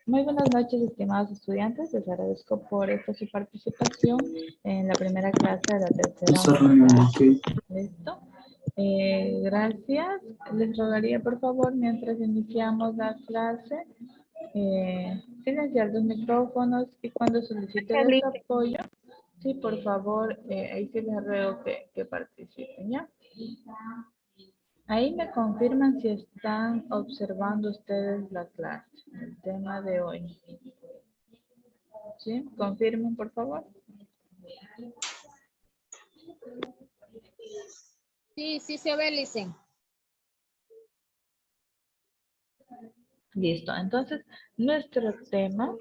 Muy buenas noches, estimados estudiantes. Les agradezco por su participación en la primera clase de la tercera unidad. ¿Listo? Gracias. Les rogaría, por favor, mientras iniciamos la clase, silenciar los micrófonos y cuando solicite su apoyo, sí, por favor, ahí sí les ruego que participen, ¿ya? Ahí me confirman si están observando ustedes la clase, el tema de hoy. ¿Sí? Confirmen, por favor. Sí, sí se ve, Licen. Listo. Entonces, nuestro tema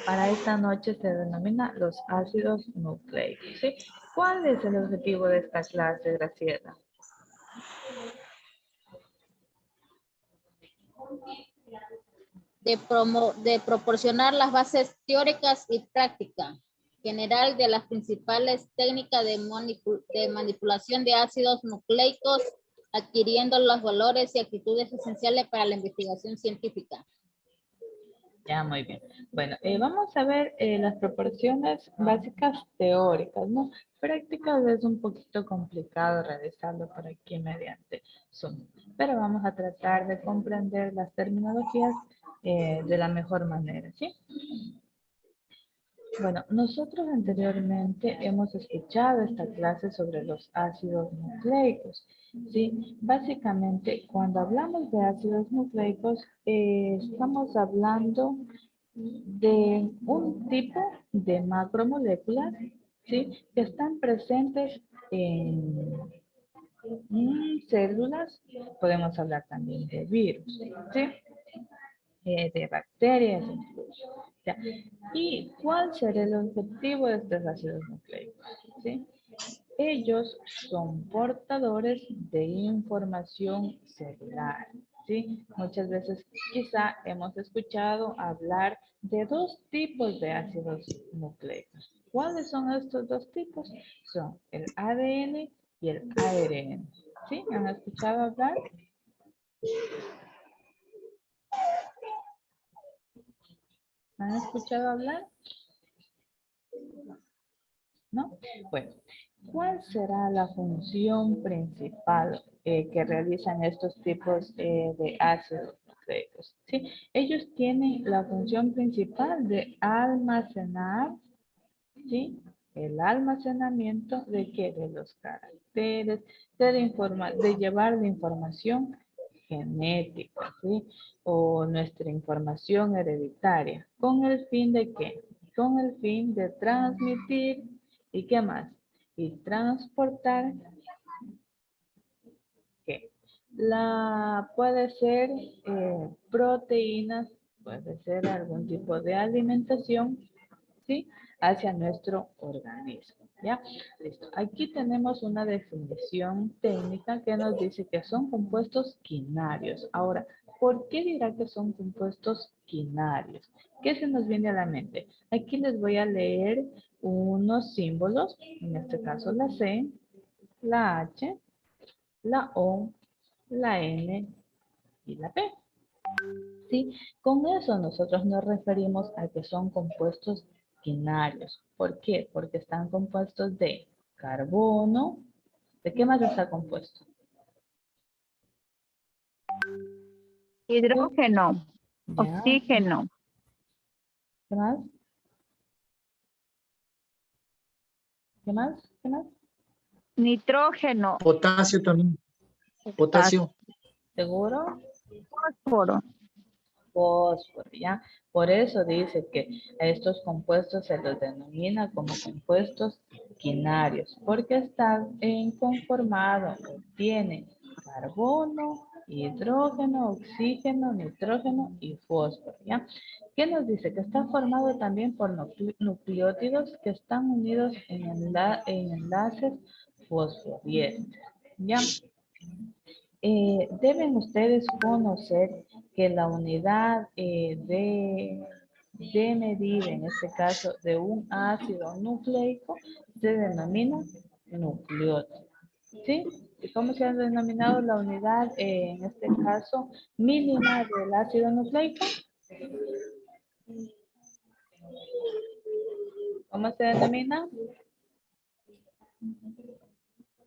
para esta noche se denomina los ácidos nucleicos. ¿Sí? ¿Cuál es el objetivo de esta clase, Graciela? De proporcionar las bases teóricas y prácticas general de las principales técnicas de manipulación de ácidos nucleicos, adquiriendo los valores y actitudes esenciales para la investigación científica. Ya, muy bien. Bueno, vamos a ver las proporciones básicas teóricas, ¿no? Prácticas es un poquito complicado realizarlo por aquí mediante Zoom, pero vamos a tratar de comprender las terminologías de la mejor manera, ¿sí? Bueno, nosotros anteriormente hemos escuchado esta clase sobre los ácidos nucleicos, ¿sí? Básicamente, cuando hablamos de ácidos nucleicos, estamos hablando de un tipo de macromoléculas, ¿sí? Que están presentes en células, podemos hablar también de virus, ¿sí? De bacterias incluso. ¿Ya? ¿Y cuál será el objetivo de estos ácidos nucleicos? ¿Sí? Ellos son portadores de información celular. ¿Sí? Muchas veces quizá hemos escuchado hablar de dos tipos de ácidos nucleicos. ¿Cuáles son estos dos tipos? Son el ADN y el ARN. ¿Sí? ¿Han escuchado hablar? ¿Han escuchado hablar? ¿No? Bueno, ¿cuál será la función principal que realizan estos tipos de ácidos nucleicos? ¿Sí? Ellos tienen la función principal de almacenar, ¿sí? El almacenamiento de qué? De los caracteres, de llevar la información genética, ¿sí? O nuestra información hereditaria. ¿Con el fin de qué? Con el fin de transmitir, ¿y qué más? Y transportar, ¿qué? Puede ser proteínas, puede ser algún tipo de alimentación, ¿sí? Hacia nuestro organismo, ¿ya? Listo. Aquí tenemos una definición técnica que nos dice que son compuestos quinarios. Ahora, ¿por qué dirá que son compuestos quinarios? ¿Qué se nos viene a la mente? Aquí les voy a leer unos símbolos, en este caso la C, la H, la O, la N y la P. ¿Sí? Con eso nosotros nos referimos a que son compuestos quinarios. ¿Por qué? Porque están compuestos de carbono. ¿De qué más está compuesto? Hidrógeno, ¿Ya? oxígeno, ¿Qué más? ¿Qué más? ¿Qué más? nitrógeno, Potasio también. Potasio. ¿Seguro? fósforo. Fósforo, ¿ya? Por eso dice que a estos compuestos se los denomina como compuestos quinarios, porque están conformados, tienen carbono, hidrógeno, oxígeno, nitrógeno y fósforo, ¿ya? ¿Qué nos dice? Que está formado también por nucleótidos que están unidos en enlaces fosfodiésteres, ¿ya? Deben ustedes conocer que la unidad de medida, en este caso de un ácido nucleico, se denomina nucleótido. ¿Sí? ¿Y cómo se ha denominado la unidad, en este caso, mínima del ácido nucleico? ¿Cómo se denomina?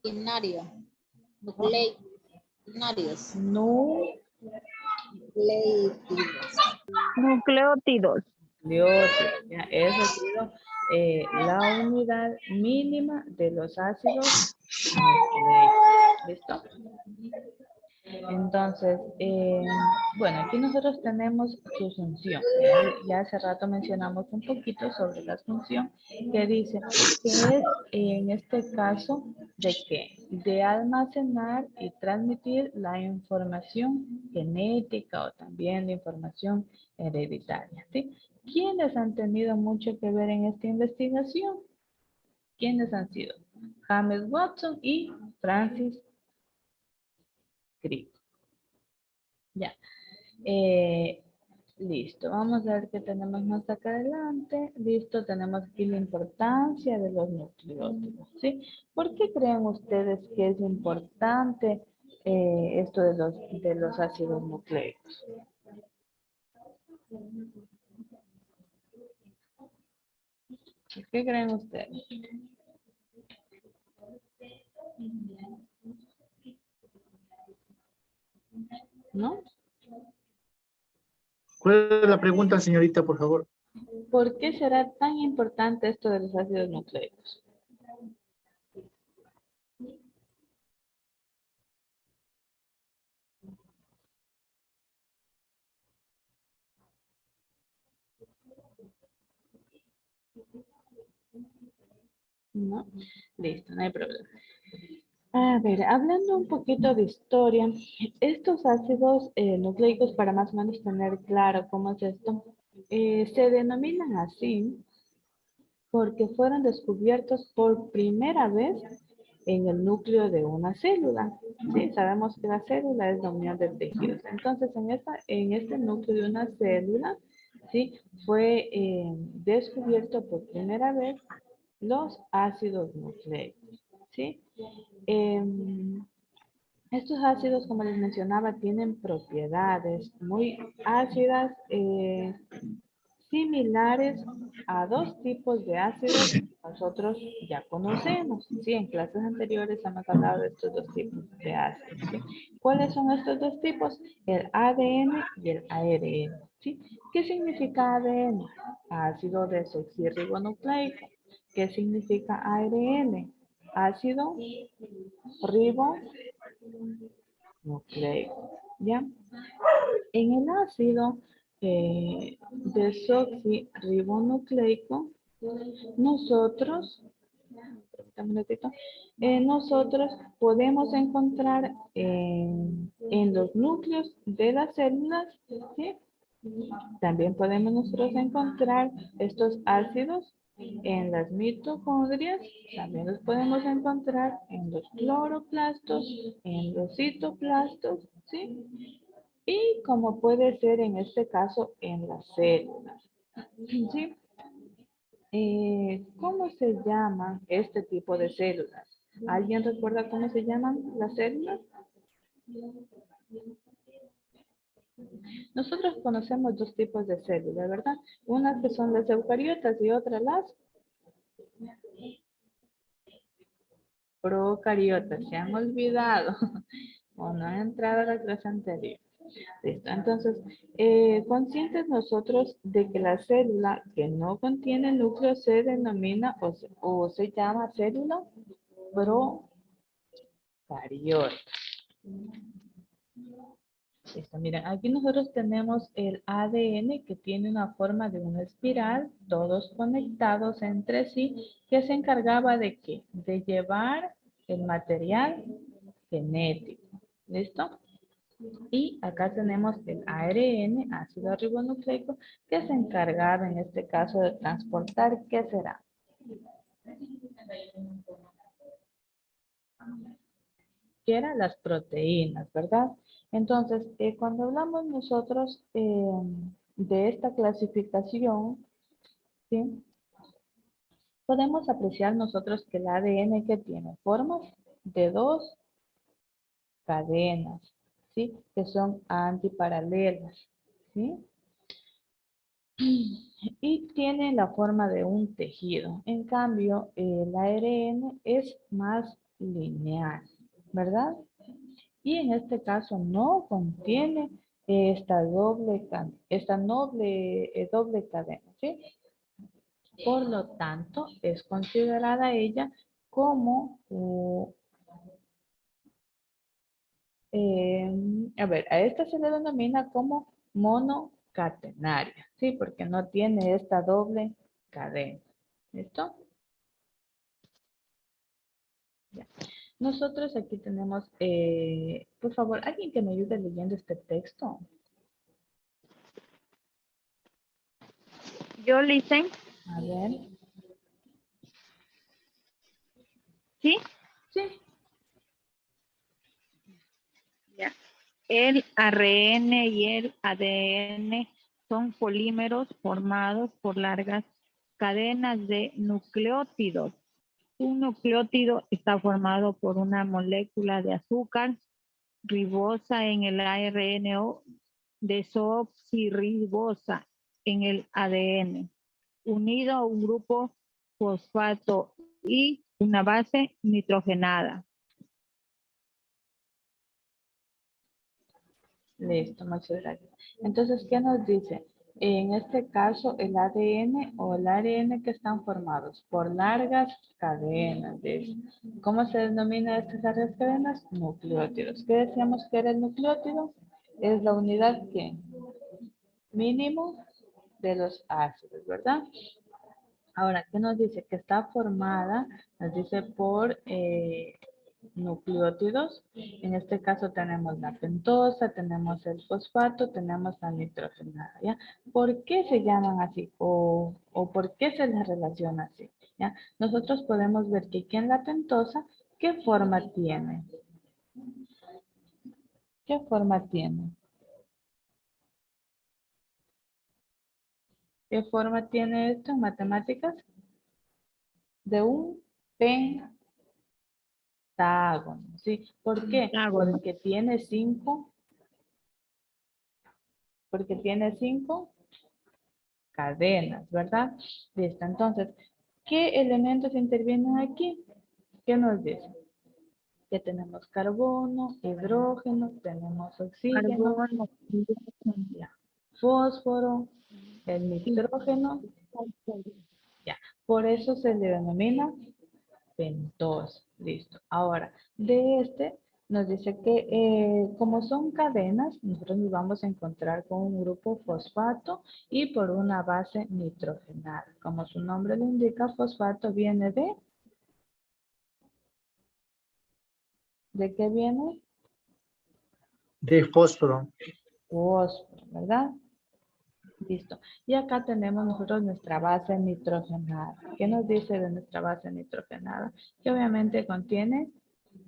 Binario. Nucleicos. Nucleótidos. Nucleótidos. Ya, eso ha sido la unidad mínima de los ácidos nucleicos. ¿Listo? Entonces, bueno, aquí nosotros tenemos su función. Ya hace rato mencionamos un poquito sobre la función que dice que es en este caso de qué? De almacenar y transmitir la información genética o también la información hereditaria. ¿Sí? ¿Quiénes han tenido mucho que ver en esta investigación? ¿Quiénes han sido? James Watson y Francis Crick. Ya. Listo, vamos a ver qué tenemos más acá adelante. Listo, tenemos aquí la importancia de los nucleótidos, ¿sí? ¿Por qué creen ustedes que es importante esto de los ácidos nucleicos? ¿Qué creen ustedes? ¿No? ¿Cuál es la pregunta, señorita, por favor? ¿Por qué será tan importante esto de los ácidos nucleicos? ¿No? Listo, no hay problema. A ver, hablando un poquito de historia, estos ácidos nucleicos, para más o menos tener claro cómo es esto, se denominan así porque fueron descubiertos por primera vez en el núcleo de una célula. Sí, sabemos que la célula es la unión de tejidos. Entonces, en este núcleo de una célula, sí, fue descubierto por primera vez los ácidos nucleicos. ¿Sí? Estos ácidos, como les mencionaba, tienen propiedades muy ácidas, similares a dos tipos de ácidos que nosotros ya conocemos. Sí, en clases anteriores hemos hablado de estos dos tipos de ácidos. ¿Sí? ¿Cuáles son estos dos tipos? El ADN y el ARN. ¿Sí? ¿Qué significa ADN? Ácido desoxirribonucleico. ¿Qué significa ARN? Ácido ribonucleico. ¿Ya? En el ácido desoxirribonucleico, nosotros, nosotros podemos encontrar en los núcleos de las células, ¿sí? También podemos nosotros encontrar estos ácidos en las mitocondrias, también los podemos encontrar en los cloroplastos, en los citoplastos, ¿sí? Y como puede ser en este caso en las células. ¿Sí? ¿Cómo se llama este tipo de células? ¿Alguien recuerda cómo se llaman las células? Nosotros conocemos dos tipos de células, ¿verdad? Unas que son las eucariotas y otras las procariotas. Se han olvidado o no han entrado a la clase anterior. Listo. Entonces, conscientes nosotros de que la célula que no contiene núcleo se denomina o se llama célula procariota. Listo. Miren, aquí nosotros tenemos el ADN que tiene una forma de una espiral, todos conectados entre sí, que se encargaba de qué? De llevar el material genético. ¿Listo? Y acá tenemos el ARN, ácido ribonucleico, que se encargaba en este caso de transportar, ¿qué será? Que eran las proteínas, ¿verdad? Entonces, cuando hablamos nosotros de esta clasificación, ¿sí? Podemos apreciar nosotros que el ADN que tiene formas de dos cadenas, ¿sí? Que son antiparalelas, ¿sí? y tiene la forma de un tejido. En cambio, el ARN es más lineal, ¿verdad? Y en este caso no contiene doble cadena, ¿sí? Por lo tanto, es considerada ella como, a esta se le denomina como monocatenaria, ¿sí? Porque no tiene esta doble cadena. ¿Listo? Ya. Nosotros aquí tenemos, por favor, alguien que me ayude leyendo este texto. Yo listen, A ver. ¿sí? Sí. Ya. El ARN y el ADN son polímeros formados por largas cadenas de nucleótidos. Un nucleótido está formado por una molécula de azúcar ribosa en el ARN o desoxirribosa en el ADN, unido a un grupo fosfato y una base nitrogenada. Listo, muchas gracias. Entonces, ¿qué nos dice? En este caso, el ADN o el ARN que están formados por largas cadenas. ¿Cómo se denomina estas largas cadenas? Nucleótidos. ¿Qué decíamos que era el nucleótido? Es la unidad que mínimo de los ácidos, ¿verdad? Ahora, ¿qué nos dice? Que está formada, nos dice por nucleótidos. En este caso tenemos la pentosa, tenemos el fosfato, tenemos la nitrogenada, ¿ya? ¿Por qué se llaman así? ¿O por qué se les relaciona así? ¿Ya? Nosotros podemos ver que aquí en la pentosa, ¿qué forma tiene? ¿Qué forma tiene? ¿Qué forma tiene esto en matemáticas? De un pentágono, ¿sí? ¿Por qué? Pentágono. Porque tiene cinco cadenas, ¿verdad? Listo, entonces, ¿qué elementos intervienen aquí? ¿Qué nos dice? Que tenemos carbono, hidrógeno, tenemos oxígeno, Carbono. ya, fósforo, el nitrógeno, ya. Por eso se le denomina pentosa. Listo. Ahora, de este nos dice que como son cadenas, nosotros nos vamos a encontrar con un grupo fosfato y por una base nitrogenada. Como su nombre lo indica, fosfato viene ¿de qué viene? De fósforo. Fósforo, ¿verdad? Listo. Y acá tenemos nosotros nuestra base nitrogenada. ¿Qué nos dice de nuestra base nitrogenada? Que obviamente contiene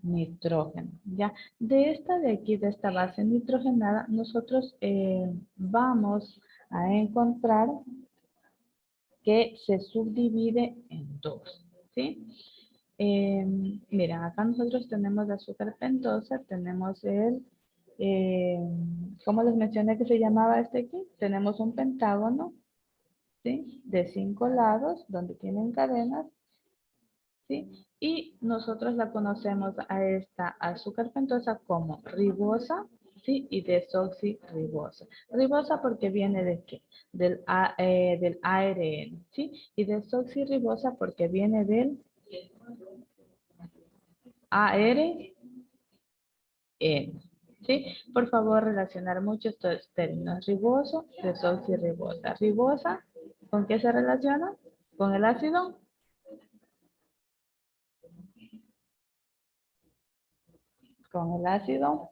nitrógeno, ¿ya? De esta de aquí, de esta base nitrogenada, nosotros vamos a encontrar que se subdivide en dos, ¿sí? Miren, acá nosotros tenemos la azúcar pentosa, tenemos ¿cómo les mencioné que se llamaba este aquí? Tenemos un pentágono, ¿sí? De 5 lados, donde tienen cadenas, ¿sí? Y nosotros la conocemos a esta azúcar pentosa como ribosa, ¿sí? Y desoxirribosa. Ribosa porque viene de qué? Del ARN, ¿sí? Y desoxirribosa porque viene del ARN, ¿sí? Por favor, relacionar mucho estos términos. Riboso, desoxirribosa. Ribosa, ¿con qué se relaciona? Con el ácido. Con el ácido.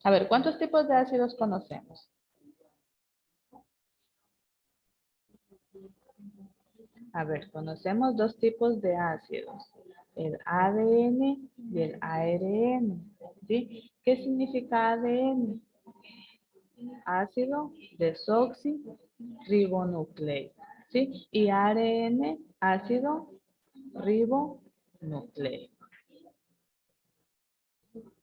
A ver, ¿cuántos tipos de ácidos conocemos? A ver, conocemos dos tipos de ácidos, el ADN y el ARN, ¿sí? ¿Qué significa ADN? Ácido desoxirribonucleico, ¿sí? Y ARN, ácido ribonucleico.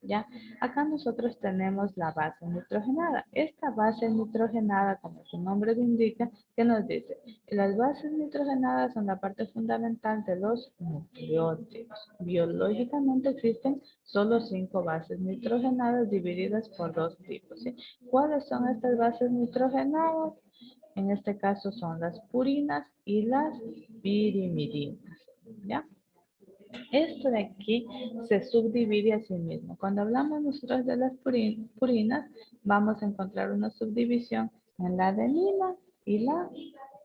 ¿Ya? Acá nosotros tenemos la base nitrogenada. Esta base nitrogenada, como su nombre lo indica, ¿qué nos dice? Las bases nitrogenadas son la parte fundamental de los nucleótidos. Biológicamente existen solo 5 bases nitrogenadas divididas por 2 tipos. ¿Sí? ¿Cuáles son estas bases nitrogenadas? En este caso son las purinas y las pirimidinas. ¿Ya? Esto de aquí se subdivide a sí mismo. Cuando hablamos nosotros de las purinas, vamos a encontrar una subdivisión en la adenina y la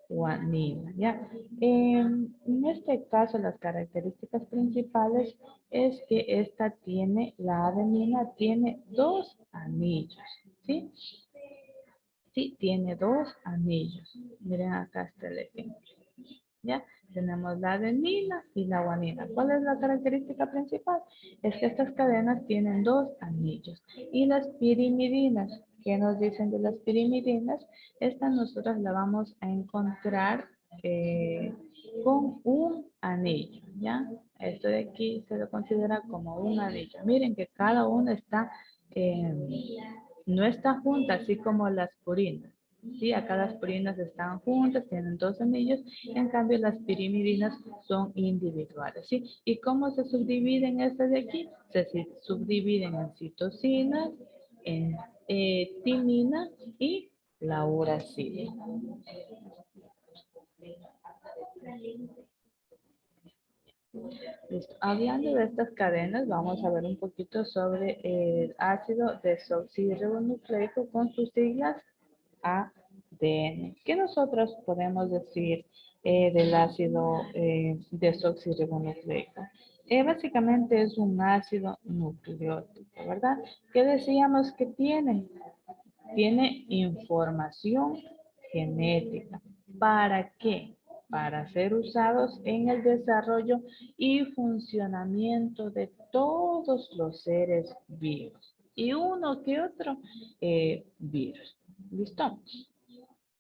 guanina. ¿Ya? En este caso, las características principales es que la adenina tiene 2 anillos. ¿Sí? Sí, tiene 2 anillos. Miren acá está el ejemplo. ¿Ya? Tenemos la adenina y la guanina. ¿Cuál es la característica principal? Es que estas cadenas tienen 2 anillos. Y las pirimidinas, ¿qué nos dicen de las pirimidinas? Estas nosotros la vamos a encontrar con un anillo, ¿ya? Esto de aquí se lo considera como un anillo. Miren que cada una no está junta, así como las purinas. Sí, acá las purinas están juntas, tienen 2 anillos, en cambio las pirimidinas son individuales, ¿sí? ¿Y cómo se subdividen estas de aquí? Se subdividen en citosinas, en timina y la uracila. Listo. Hablando de estas cadenas, vamos a ver un poquito sobre el ácido desoxirribonucleico con sus siglas ADN. ¿Qué nosotros podemos decir del ácido desoxirribonucleico? Básicamente es un ácido nucleótico, ¿verdad? ¿Qué decíamos que tiene? Tiene información genética. ¿Para qué? Para ser usados en el desarrollo y funcionamiento de todos los seres vivos. Y uno que otro virus. ¿Listo?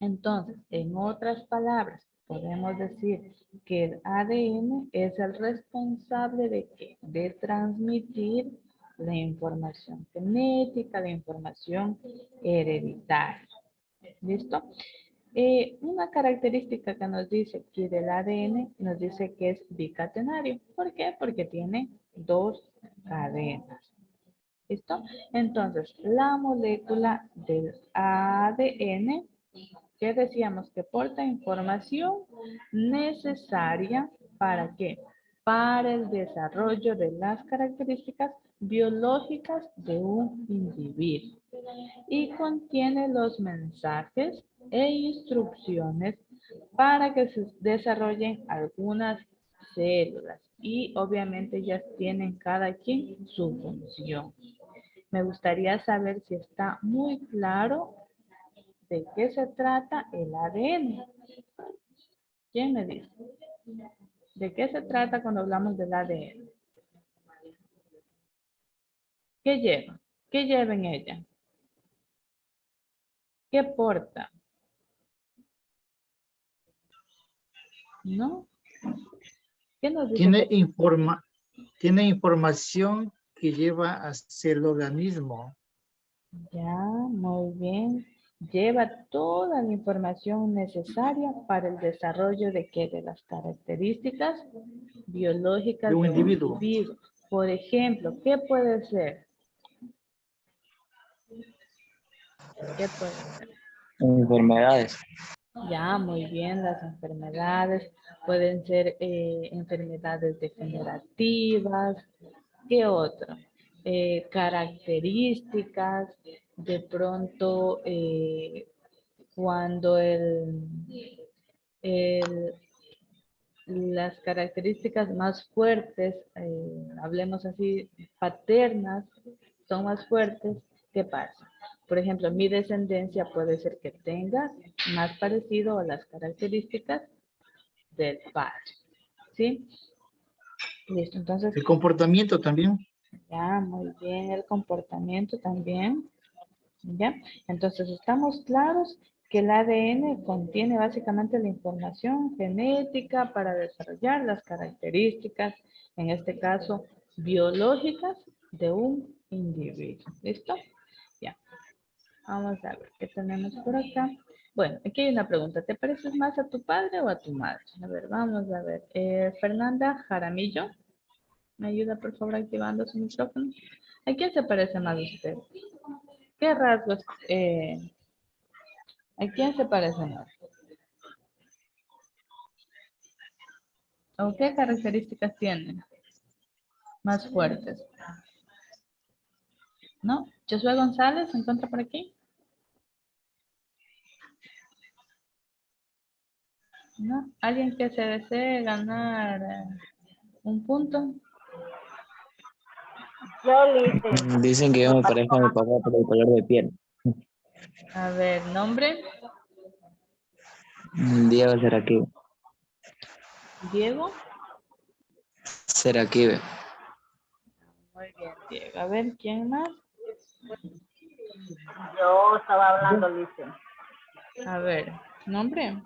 Entonces, en otras palabras, podemos decir que el ADN es el responsable de ¿qué? De transmitir la información genética, la información hereditaria. ¿Listo? Una característica que nos dice aquí del ADN, nos dice que es bicatenario. ¿Por qué? Porque tiene 2 cadenas. ¿Listo? Entonces, la molécula del ADN, que decíamos que porta información necesaria ¿para qué? Para el desarrollo de las características biológicas de un individuo y contiene los mensajes e instrucciones para que se desarrollen algunas células y obviamente ya tienen cada quien su función. Me gustaría saber si está muy claro de qué se trata el ADN. ¿Quién me dice? ¿De qué se trata cuando hablamos del ADN? ¿Qué lleva? ¿Qué lleva en ella? ¿Qué porta? ¿No? ¿Qué nos dice? Tiene información que lleva hacia el organismo. Ya, muy bien. Lleva toda la información necesaria para el desarrollo de qué? De las características biológicas De un individuo. Por ejemplo, ¿qué puede ser? ¿Qué puede ser? Enfermedades. Ya, muy bien, las enfermedades pueden ser enfermedades degenerativas. ¿Qué otro? Características, de pronto cuando las características más fuertes, hablemos así, paternas, son más fuertes, ¿qué pasa? Por ejemplo, mi descendencia puede ser que tenga más parecido a las características del padre, ¿sí? Listo, entonces, El comportamiento también. ya, muy bien, el comportamiento también, ¿ya? Entonces, estamos claros que el ADN contiene básicamente la información genética para desarrollar las características, en este caso, biológicas de un individual. ¿Listo? Ya. Vamos a ver qué tenemos por acá. Bueno, aquí hay una pregunta. ¿Te pareces más a tu padre o a tu madre? A ver, vamos a ver. Fernanda Jaramillo. ¿Me ayuda, por favor, activando su micrófono? ¿A quién se parece más usted? ¿Qué rasgos? ¿A quién se parece más? ¿O qué características tiene más fuertes? ¿No? Josué González, ¿se encuentra por aquí? ¿No? ¿Alguien que se desee ganar un punto? Yo le hice. Dicen que yo me parezco a mi papá por el color de piel. A ver, nombre. Diego Seraquibe. Diego. Seraquibe. Muy bien, Diego. A ver, ¿quién más? Yo estaba hablando, Lice. A ver, nombre.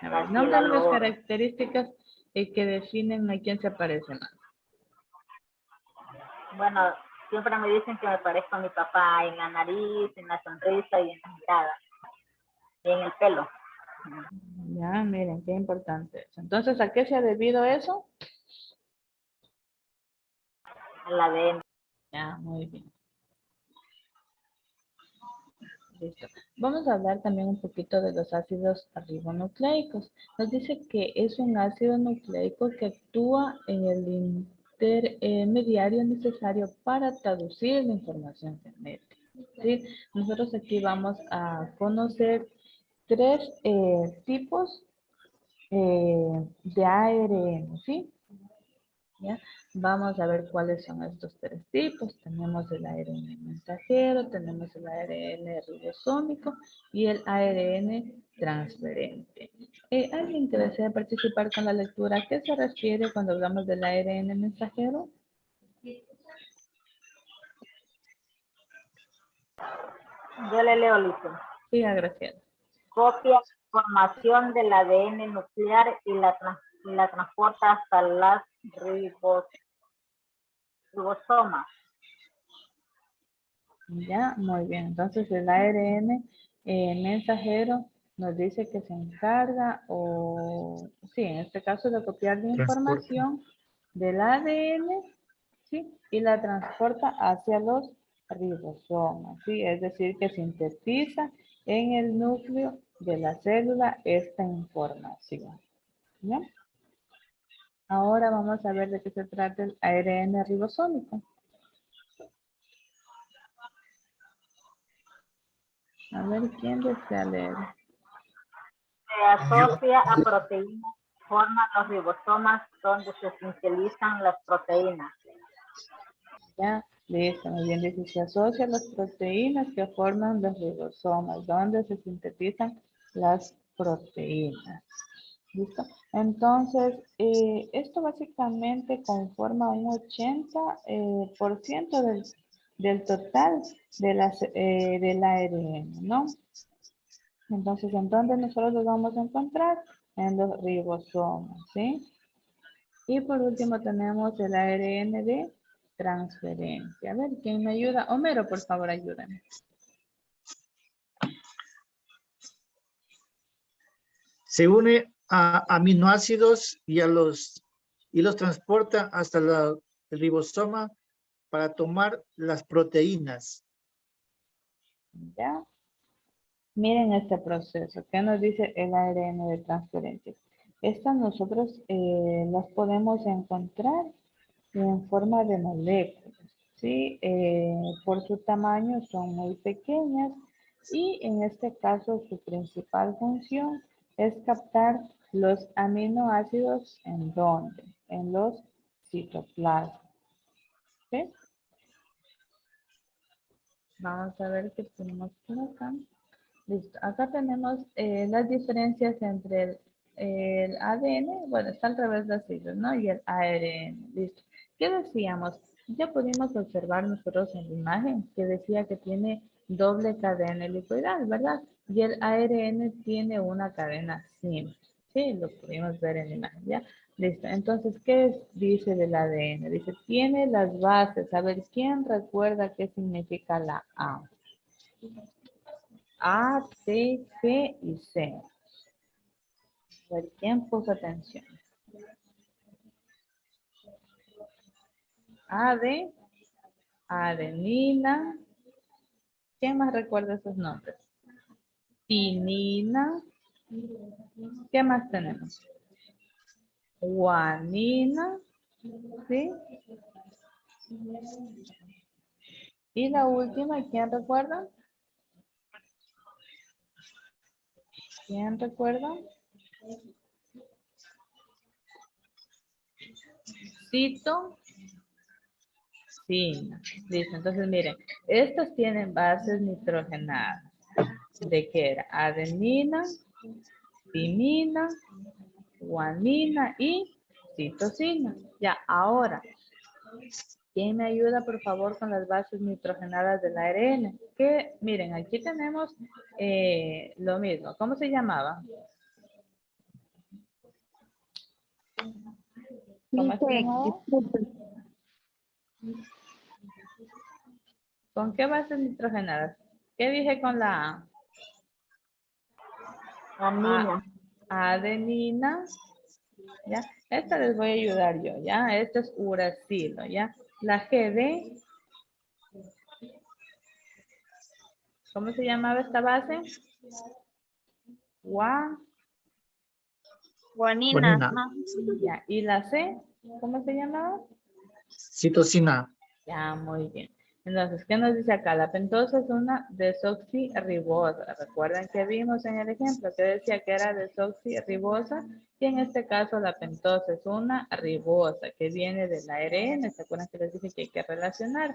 A ver, Graciela nombre de las Lora. características que definen a quién se parece más. Bueno, siempre me dicen que me parezco a mi papá en la nariz, en la sonrisa y en la mirada. Y en el pelo. Ya, miren, qué importante eso. Entonces, ¿a qué se ha debido eso? El ADN. Ya, muy bien. Listo. Vamos a hablar también un poquito de los ácidos ribonucleicos. Nos dice que es un ácido nucleico que actúa en el intermediario necesario para traducir la información genética. ¿Sí? Nosotros aquí vamos a conocer tres tipos de ARN, ¿sí? ¿Ya? Vamos a ver cuáles son estos tres tipos. Tenemos el ARN mensajero, tenemos el ARN ribosómico y el ARN transferente. ¿Alguien que desea participar con la lectura? ¿A qué se refiere cuando hablamos del ARN mensajero? Yo le leo, Lice. Sí, Graciela. Copia información del ADN nuclear y la transporta hasta las ribosomas. Ya, muy bien. Entonces el ARN mensajero nos dice que se encarga o, sí, en este caso de copiar la Transporte. información del ADN, ¿sí? Y la transporta hacia los ribosomas, ¿sí? Es decir, que sintetiza en el núcleo de la célula esta información, ¿ya? Ahora vamos a ver de qué se trata el ARN ribosómico. A ver, ¿quién desea leer? Se asocia a proteínas que forman los ribosomas donde se sintetizan las proteínas. Ya, listo, muy bien, dice, se asocia a las proteínas que forman los ribosomas, donde se sintetizan las proteínas. ¿Listo? Entonces, esto básicamente conforma un 80% del total de del ARN, ¿no? Entonces, ¿en dónde nosotros los vamos a encontrar? En los ribosomas, ¿sí? Y por último tenemos el ARN de transferencia. A ver, ¿quién me ayuda? Homero, por favor, ayúdame. Se une a aminoácidos y los transporta hasta el ribosoma para tomar las proteínas. ¿Ya? Miren este proceso. ¿Qué nos dice el ARN de transferencia? Estas nosotros las podemos encontrar en forma de moléculas, ¿sí? Por su tamaño son muy pequeñas y en este caso su principal función es captar los aminoácidos ¿en dónde? En los citoplasmas, ¿sí? Vamos a ver qué tenemos por acá. Listo. Acá tenemos las diferencias entre el ADN, bueno, está al revés de las siglas, ¿no? Y el ARN. Listo. ¿Qué decíamos? Ya pudimos observar nosotros en la imagen que decía que tiene doble cadena helicoidal, ¿verdad? Y el ARN tiene una cadena simple. Sí, lo pudimos ver en la imagen, ¿ya? Listo. Entonces, dice del ADN? Dice, tiene las bases. A ver, ¿quién recuerda qué significa la A? A, T, G y C. A ver, ¿quién puso atención? A de adenina. ¿Quién más recuerda esos nombres? Tinina. ¿Qué más tenemos? Guanina. ¿Sí? Y la última, ¿quién recuerda? ¿Quién recuerda? Cito. Sí. Listo. Entonces, miren, estos tienen bases nitrogenadas. ¿De qué era? Adenina, timina, guanina y citosina. Ya, ahora, ¿quién me ayuda, por favor, con las bases nitrogenadas del ARN? Que, miren, aquí tenemos lo mismo. ¿Cómo se llamaba? ¿Cómo se Dice, llamaba? disculpe, ¿Con qué bases nitrogenadas? ¿Qué dije con la A? Amina. Adenina, ¿ya? Esta les voy a ayudar yo, ¿ya? Esto es uracilo, ¿ya? La G de, ¿cómo se llamaba esta base? Guanina. Ya. ¿Y la C? ¿Cómo se llamaba? Citosina. Ya, muy bien. Entonces, ¿qué nos dice acá? La pentosa es una desoxirribosa. ¿Recuerdan que vimos en el ejemplo que decía que era desoxirribosa? Y en este caso la pentosa es una ribosa que viene del ARN. ¿Se acuerdan que les dije que hay que relacionar?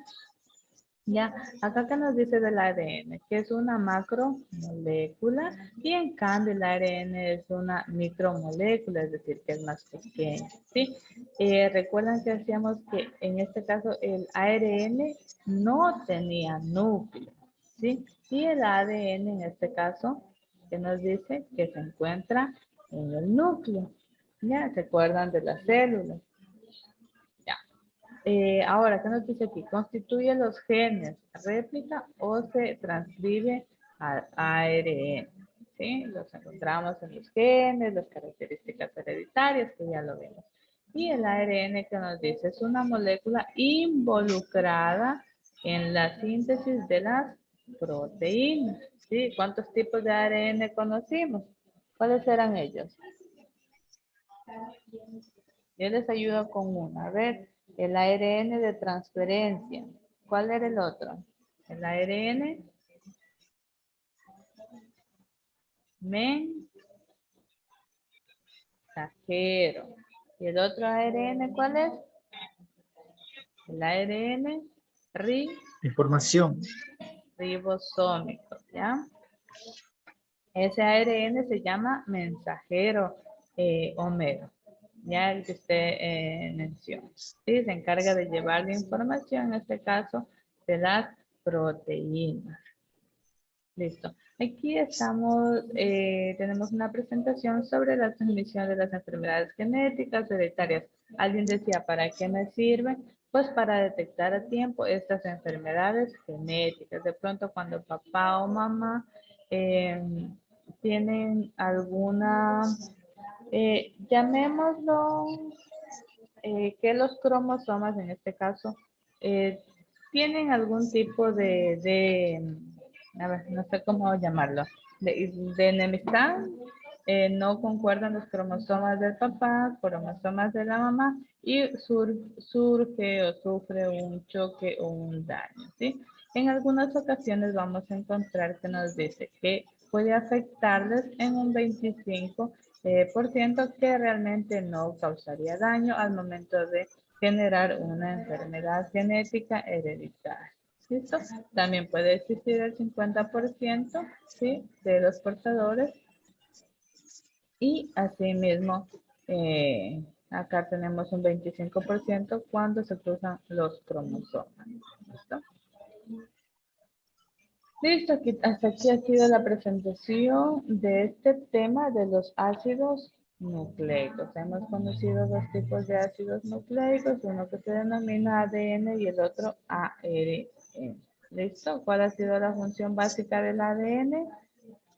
Ya, acá que nos dice del ADN, que es una macromolécula y en cambio el ARN es una micromolécula, es decir, que es más pequeña, ¿sí? Recuerdan que decíamos que en este caso el ARN no tenía núcleo, ¿sí? Y el ADN en este caso, que nos dice que se encuentra en el núcleo, ¿ya? ¿Se acuerdan de las células? Ya. Ahora, ¿qué nos dice aquí? Constituye los genes, réplica o se transcribe al ARN. ¿Sí? Los encontramos en los genes, las características hereditarias, que ya lo vimos. Y el ARN que nos dice es una molécula involucrada en la síntesis de las proteínas. ¿Sí? ¿Cuántos tipos de ARN conocimos? ¿Cuáles eran ellos? Yo les ayudo con uno. A ver, el ARN de transferencia. ¿Cuál era el otro? El ARN mensajero. ¿Y el otro ARN cuál es? El ARN Información. ribosómico, ¿ya? Ese ARN se llama mensajero Homero, ya el que usted menciona. ¿Sí? Se encarga de llevar la información, en este caso, de las proteínas. Listo. Aquí estamos, tenemos una presentación sobre la transmisión de las enfermedades genéticas hereditarias. Alguien decía, ¿para qué me sirven? Pues para detectar a tiempo estas enfermedades genéticas. De pronto cuando papá o mamá tienen alguna, llamémoslo, que los cromosomas en este caso tienen algún tipo a ver, no sé cómo llamarlo, de enemistad, no concuerdan los cromosomas del papá, cromosomas de la mamá y surge o sufre un choque o un daño, ¿sí? En algunas ocasiones vamos a encontrar que nos dice que puede afectarles en un 25% que realmente no causaría daño al momento de generar una enfermedad genética hereditaria. ¿Listo? También puede existir el 50%, ¿sí? De los portadores. Y asimismo, acá tenemos un 25% cuando se cruzan los cromosomas. ¿Listo? Listo, hasta aquí ha sido la presentación de este tema de los ácidos nucleicos. Hemos conocido dos tipos de ácidos nucleicos, uno que se denomina ADN y el otro ARN. ¿Listo? ¿Cuál ha sido la función básica del ADN?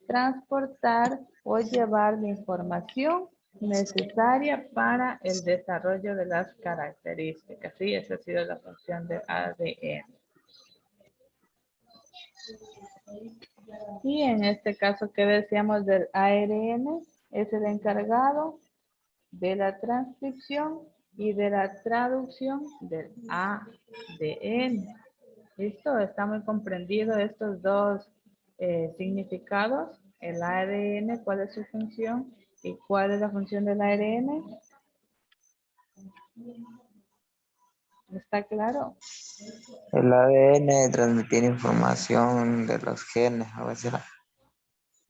Transportar o llevar la información necesaria para el desarrollo de las características. Sí, esa ha sido la función del ADN. Y en este caso, ¿qué decíamos del ARN? Es el encargado de la transcripción y de la traducción del ADN. ¿Listo? ¿Está muy comprendido estos dos significados? El ARN, ¿cuál es su función? ¿Y cuál es la función del ARN? ¿Está claro? El ADN transmitir información de los genes, a veces.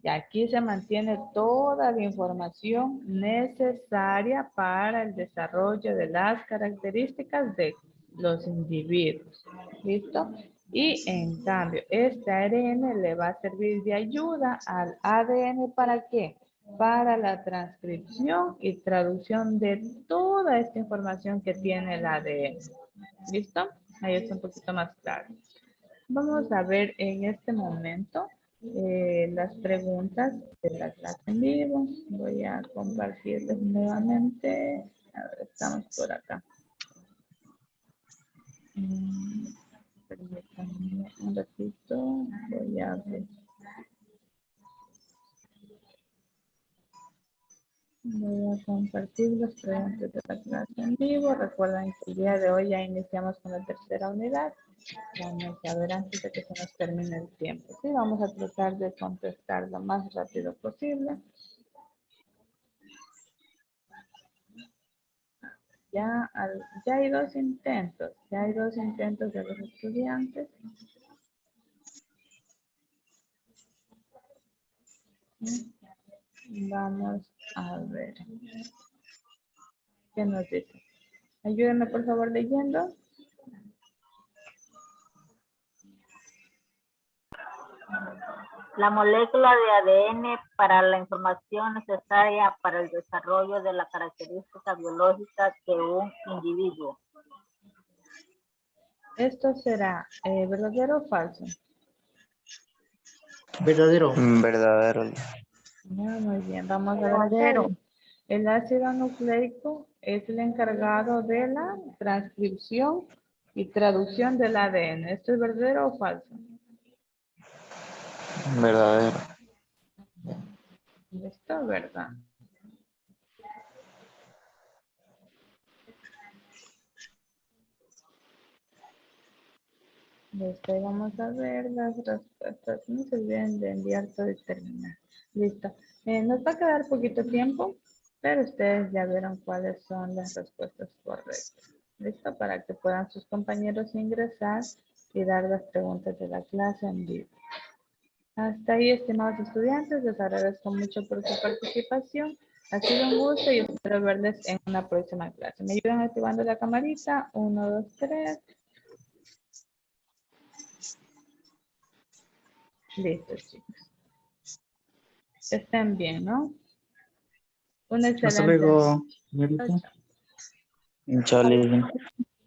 Y aquí se mantiene toda la información necesaria para el desarrollo de las características de los individuos. ¿Listo? Y en cambio, este ARN le va a servir de ayuda al ADN ¿para qué? Para la transcripción y traducción de toda esta información que tiene el ADN. ¿Listo? Ahí está un poquito más claro. Vamos a ver en este momento las preguntas de la clase en vivo. Voy a compartirles nuevamente. A ver, estamos por acá. Permítanme un ratito. Voy a ver. Voy a compartir las preguntas de la clase en vivo. Recuerden que el día de hoy ya iniciamos con la tercera unidad. Vamos a ver antes de que se nos termine el tiempo. Sí, vamos a tratar de contestar lo más rápido posible. Ya hay dos intentos. Ya hay dos intentos de los estudiantes. Vamos a ver. ¿Qué nos dice? Ayúdenme por favor leyendo. La molécula de ADN para la información necesaria para el desarrollo de la característica biológica de un individuo. Esto será verdadero o falso. Verdadero. Verdadero. Muy bien, vamos a ver. El ácido nucleico es el encargado de la transcripción y traducción del ADN. ¿Esto es verdadero o falso? Verdadero. Esto es verdad. Listo, vamos a ver las respuestas. No se olviden de enviar todo y terminar. Listo. Nos va a quedar poquito tiempo, pero ustedes ya vieron cuáles son las respuestas correctas. Listo, para que puedan sus compañeros ingresar y dar las preguntas de la clase en vivo. Hasta ahí, estimados estudiantes, les agradezco mucho por su participación. Ha sido un gusto y espero verles en una próxima clase. ¿Me ayudan activando la camarita? 1, 2, 3. Listo, chicos. Estén bien, ¿no? Un Hasta excelente. luego, señorita. Chale.